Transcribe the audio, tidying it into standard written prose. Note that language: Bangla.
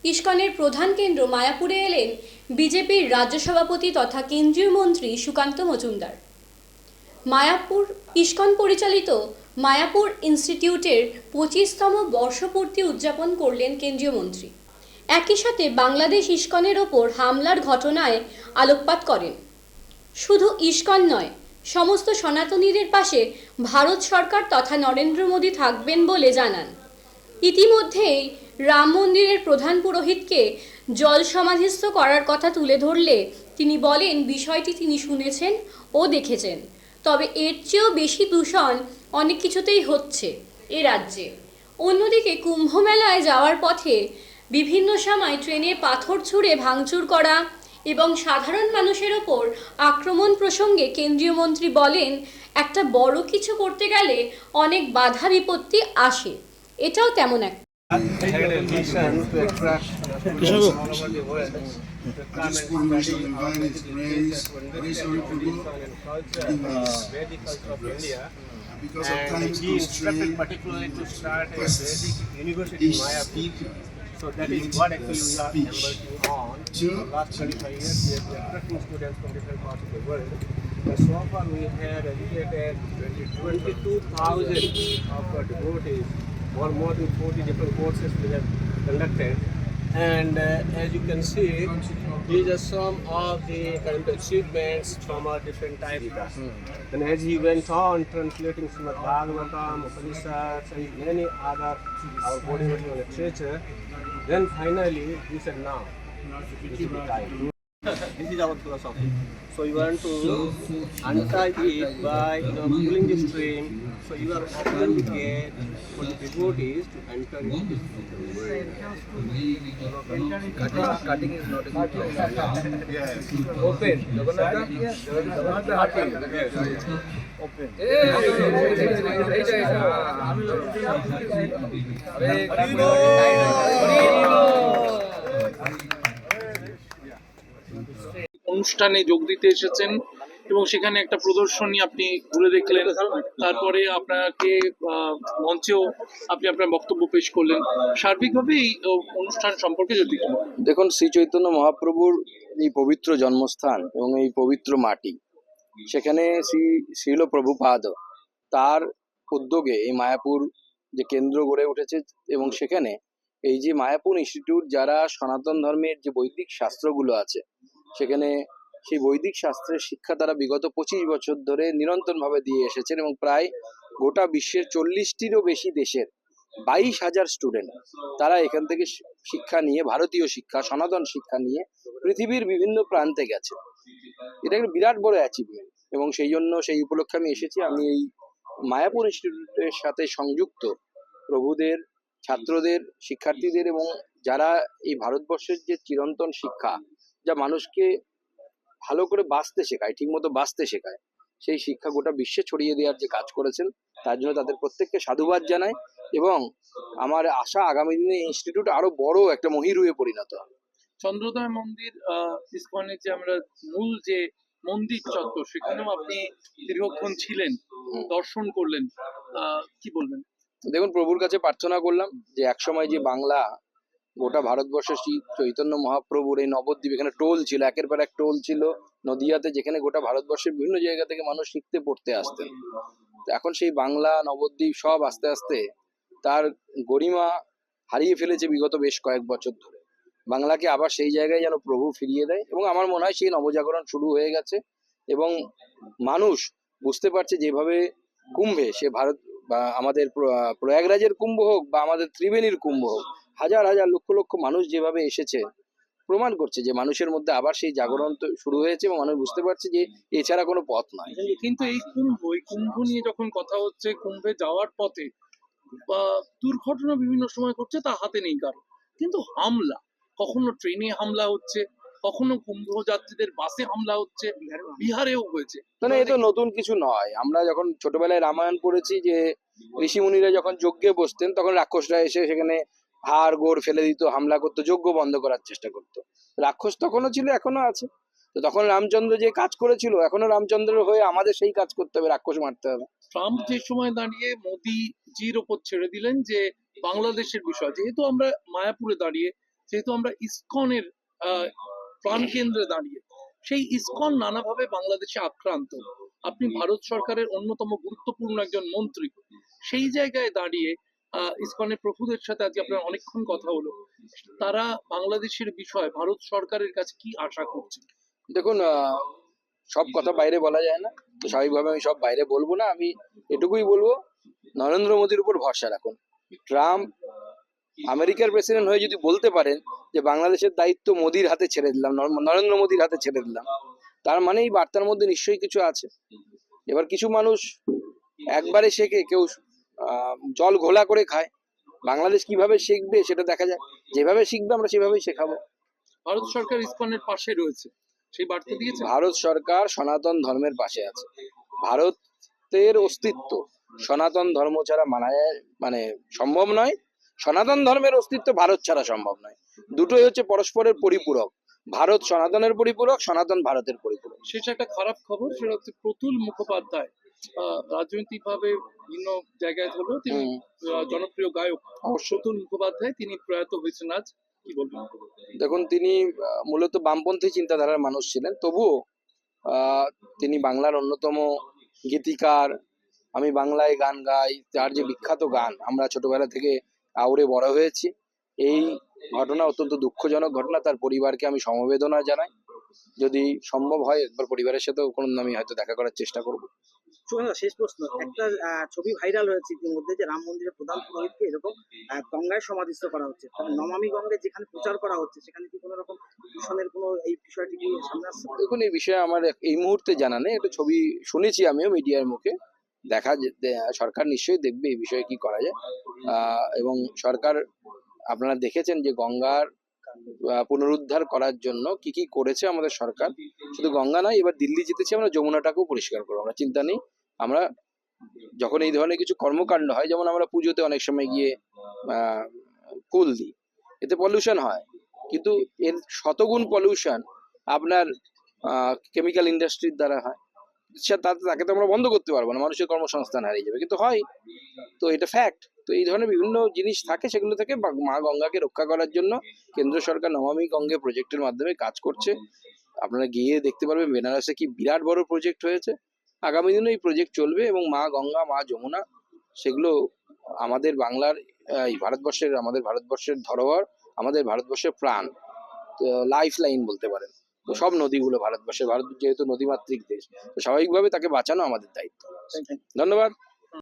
ইসকনের প্রধান কেন্দ্র মায়াপুরে এলেন বিজেপির রাজ্য সভাপতি তথা কেন্দ্রীয় মন্ত্রী সুকান্ত মজুমদার। মায়াপুর ইসকন পরিচালিত মায়াপুর ইনস্টিটিউটের 25তম বর্ষপূর্তি উদযাপন করলেন কেন্দ্রীয় মন্ত্রী। একই সাথে বাংলাদেশ ইসকনের ওপর হামলার ঘটনায় আলোকপাত করেন। শুধু ইসকন নয়, সমস্ত সনাতনীদের পাশে ভারত সরকার তথা নরেন্দ্র মোদী থাকবেন বলে জানান। ইতিমধ্যেই রাম মন্দিরের প্রধান পুরোহিতকে জল সমাধিস্থ করার কথা তুলে ধরলে তিনি বলেন বিষয়টি তিনি শুনেছেন ও দেখেছেন, তবে এর চেয়েও বেশি দূষণ অনেক কিছুতেই হচ্ছে এ রাজ্যে। অন্যদিকে কুম্ভ মেলায় যাওয়ার পথে বিভিন্ন সময় ট্রেনে পাথর ছুঁড়ে ভাঙচুর করা এবং সাধারণ মানুষের ওপর আক্রমণ প্রসঙ্গে কেন্দ্রীয় মন্ত্রী বলেন, একটা বড় কিছু করতে গেলে অনেক বাধা বিপত্তি আসে, এটাও তেমন একটা। Had a mission to attract people all over the world to come and study our heritage, traditional tradition and culture, Vedic culture of India. And he instructed particularly to start a Vedic university in Mayapur. So that is what actually we are embarking on. For the last 25 years, we have been attracting students from different parts of the world. And so far we have educated 22,000 of our devotees. More than 40 different courses we have conducted, and as you can see, these are some of the current achievements from our different types. And as he went on translating Srimad Bhagavatam, Upanishads, and many other our body literature, then finally we said, now this is the time. This is our philosophy. So you want to untie it by pulling the string. So you are opening the gate for the devotees to enter into this world. Cutting is not a good place. Yes. Open. Cutting. Yes. Open. অনুষ্ঠানে যোগ দিতে এসেছেন এবং সেখানে একটা প্রদর্শনী আপনি ঘুরে দেখলেন, তারপরে আপনাকে মঞ্চেও আপনি আপনার বক্তব্য পেশ করলেন। সার্বিকভাবে এই অনুষ্ঠান সম্পর্কে যদি দেখুন, শ্রী চৈতন্য মহাপ্রভুর এই পবিত্র জন্মস্থান এবং এই পবিত্র মাটি, সেখানে শ্রীল প্রভুপাদ তার উদ্যোগে এই মায়াপুর যে কেন্দ্র গড়ে উঠেছে এবং সেখানে এই যে মায়াপুর ইনস্টিটিউট, যারা সনাতন ধর্মের যে বৈদিক শাস্ত্রগুলো আছে সেখানে সেই বৈদিক শাস্ত্রের শিক্ষা তারা বিগত 25 বছর ধরে নিরন্তরভাবে দিয়ে এসেছেন এবং প্রায় গোটা বিশ্বের 40টিরও বেশি দেশের 22,000 স্টুডেন্ট তারা এখান থেকে শিক্ষা নিয়ে, ভারতীয় শিক্ষা, সনাতন শিক্ষা নিয়ে পৃথিবীর বিভিন্ন প্রান্তে গেছে। এটা একটা বিরাট বড় অ্যাচিভমেন্ট এবং সেই জন্য সেই উপলক্ষে আমি এসেছি। আমি এই মায়াপুর ইনস্টিটিউটের সাথে সংযুক্ত প্রভুদের, ছাত্রদের, শিক্ষার্থীদের এবং যারা এই ভারতবর্ষের যে চিরন্তন শিক্ষা, যা মানুষকে ভালো করে বাঁচতে শেখায়, ঠিক মতো বাঁচতে শেখায়, সেই শিক্ষা গোটা বিশ্বে ছড়িয়ে দেওয়ার যে কাজ করেছেন তার জন্য তাদের প্রত্যেককে সাধুবাদ জানাই এবং আমার আশা আগামী দিনে ইনস্টিটিউট আরো বড় একটা মহিরুহে পরিণত হবে। চন্দ্রোদয় মন্দির ইসকনের যে আমরা মূল যে মন্দির চত্বর, সেখানেও আপনি দীর্ঘক্ষণ ছিলেন, দর্শন করলেন, কি বলবেন? দেখুন, প্রভুর কাছে প্রার্থনা করলাম যে একসময় যে বাংলা গোটা ভারতবর্ষের শ্রী চৈতন্য মহাপ্রভুর এই নবদ্বীপ, এখানে টোল ছিল, একের পর এক টোল ছিল নদিয়াতে, যেখানে গোটা ভারতবর্ষের বিভিন্ন জায়গা থেকে মানুষ শিখতে পড়তে আসতেন। এখন সেই বাংলা নবদ্বীপ সব আস্তে আস্তে তার গরিমা হারিয়ে ফেলেছে বিগত বেশ কয়েক বছর ধরে। বাংলাকে আবার সেই জায়গায় যেন প্রভু ফিরিয়ে দেয় এবং আমার মনে হয় সেই নবজাগরণ শুরু হয়ে গেছে এবং মানুষ বুঝতে পারছে যেভাবে কুম্ভে, সে ভারত বা আমাদের প্রয়াগরাজের কুম্ভ হোক বা আমাদের ত্রিবেণীর কুম্ভ হোক, হাজার হাজার লক্ষ লক্ষ মানুষ যেভাবে এসেছে, প্রমাণ করছে যে মানুষের মধ্যে আবার সেই জাগরণ শুরু হয়েছে এবং মানুষ বুঝতে পারছে যে এছাড়া কোনো পথ নয়। কিন্তু এই কুম্ভ নিয়ে যখন কথা হচ্ছে, কুম্ভে যাওয়ার পথে বা দুর্ঘটনা বিভিন্ন সময় ঘটছে, তা হাতে নেই কারো, কিন্তু হামলা, কখনো ট্রেনে হামলা হচ্ছে, কখনো কুম্ভ যাত্রীদের বাসে হামলা হচ্ছে, বিহারেও হয়েছে। মানে এ তো নতুন কিছু নয়। আমরা যখন ছোটবেলায় রামায়ণ পড়েছি যে ঋষি মুনিরা যখন যজ্ঞে বসতেন তখন রাক্ষসরা এসে সেখানে হাড় গোড় ফেলে দিত, হামলা করতো, যজ্ঞ বন্ধ করার চেষ্টা করতো। রাক্ষস তখনও ছিল, এখনো আছে। তো তখন রামচন্দ্র যে কাজ করেছিল, এখনো রামচন্দ্রের হয়ে আমাদের সেই কাজ করতে হবে, রাক্ষস মারতে হবে। ট্রাম্প যে সময় দাঁড়িয়ে মোদিজির ওপর ছেড়ে দিলেন যে বাংলাদেশের বিষয়, যেহেতু আমরা মায়াপুরে দাঁড়িয়ে যেহেতু আমরা ইসকনের প্রাণকেন্দ্রে দাঁড়িয়ে, সেই ইসকন নানাভাবে বাংলাদেশে আক্রান্ত। আপনি ভারত সরকারের অন্যতম গুরুত্বপূর্ণ একজন মন্ত্রী, সেই জায়গায় দাঁড়িয়ে ইসকনের প্রভুদের সাথে আজকে আপনার অনেকক্ষণ কথা হলো। তারা বাংলাদেশের বিষয়ে ভারত সরকারের কাছে কি আশা করছে? দেখুন, সব কথা বাইরে বলা যায় না, তো স্বাভাবিকভাবে আমি সব বাইরে বলবো না। আমি এটুকুই বলবো, নরেন্দ্র মোদীর উপর ভরসা রাখুন। ট্রাম্প আমেরিকার প্রেসিডেন্ট হয়ে যদি বলতে পারেন যে বাংলাদেশের দায়িত্ব মোদির হাতে ছেড়ে দিলাম, নরেন্দ্র মোদীর হাতে ছেড়ে দিলাম, তার মানে এই বার্তার মধ্যে নিশ্চয়ই কিছু আছে। এবার কিছু মানুষ একবারে শেখে, কেউ জল ঘোলা করে খায়। বাংলাদেশ কিভাবে শিখবে সেটা দেখা যায়, যেভাবে শিখবে আমরা সেভাবেই শেখাবো। ভারত সরকার ইসকনের পাশে রয়েছে, সেই বার্তা দিয়েছে। ভারত সরকার সনাতন ধর্মের পাশে আছে। ভারতের অস্তিত্ব সনাতন ধর্ম ছাড়া মানে সম্ভব নয়। সনাতন ধর্মের অস্তিত্ব ভারত ছাড়া সম্ভব নয়। দুটোই হচ্ছে পরস্পরের পরিপূরক। ভারত সনাতনের পরিপূরক, সনাতন ভারতের পরিপূরক। শেষ একটা খারাপ খবর, সেটা হচ্ছে প্রতুল মুখোপাধ্যায় রাজনৈতিক ভাবে ভিন্ন জায়গায় হলো, তিনি জনপ্রিয় গায়ক প্রতুল মুখোপাধ্যায়, তিনি প্রয়াত হয়েছেন আজ, কি বলবেন? দেখুন, তিনি মূলত বামপন্থী চিন্তাধারার মানুষ ছিলেন, তবুও তিনি বাংলার অন্যতম গীতিকার। আমি বাংলায় গান গাই, তার যে বিখ্যাত গান, আমরা ছোটবেলা থেকে আউড়ে বড় হয়েছি। এই ঘটনা অত্যন্ত দুঃখজনক ঘটনা। তার পরিবারকে আমি সমবেদনা জানাই। যদি সম্ভব হয় একবার পরিবারের সাথেও কোনো আমি হয়তো দেখা করার চেষ্টা করব। শেষ প্রশ্ন, একটা ছবি ভাইরাল হয়েছে ইতিমধ্যে যে রাম মন্দিরের প্রধান পুরোহিতকে এরকম গঙ্গায় সমাধিস্থ করা হচ্ছে। তবে নমামি গঙ্গে যেখানে প্রচার করা হচ্ছে, সেখানে কি কোনো রকম দূষণের কোনো এই বিষয়টি কি সামনে আসছে? দেখুন, এই বিষয়ে আমার এই মুহূর্তে জানা নেই। একটা ছবি শুনেছি আমিও মিডিয়ার মুখে। সরকার নিশ্চয়ই দেখবে এই বিষয়ে কি করা যায়। এবং সরকার, আপনারা দেখেছেন যে গঙ্গার পুনরুদ্ধার করার জন্য কি কি করেছে আমাদের সরকার। শুধু গঙ্গা নয়, এবার দিল্লি জিতেছি, আমরা যমুনাটাকেও পরিষ্কার করবো। আমরা চিন্তা নেই। আমরা যখন এই ধরনের কিছু কর্মকাণ্ড হয়, যেমন আমরা পুজোতে অনেক সময় গিয়ে ফুল দিই, এতে পলিউশন হয়, কিন্তু এর শতগুণ পলিউশন আপনার কেমিক্যাল ইন্ডাস্ট্রির দ্বারা হয়। তাকে তো আমরা বন্ধ করতে পারবো না, মানুষের কর্মসংস্থান হারিয়ে যাবে, কিন্তু হয়। তো এটা ফ্যাক্ট। তো এই ধরনের বিভিন্ন জিনিস থাকে, সেগুলো থেকে মা গঙ্গাকে রক্ষা করার জন্য কেন্দ্র সরকার নমামি গঙ্গে প্রজেক্টের মাধ্যমে কাজ করছে। আপনারা গিয়ে দেখতে পারবেন বেনারসে কি বিরাট বড় প্রজেক্ট হয়েছে। আগামী দিনে এই প্রজেক্ট চলবে এবং মা গঙ্গা, মা যমুনা, সেগুলো আমাদের বাংলার আমাদের ভারতবর্ষের ধরোহর, আমাদের ভারতবর্ষের প্রাণ, লাইফ লাইন বলতে পারেন। তো সব নদীগুলো ভারত যেহেতু নদীমাতৃক দেশ, তো স্বাভাবিকভাবে তাকে বাঁচানো আমাদের দায়িত্ব। ধন্যবাদ।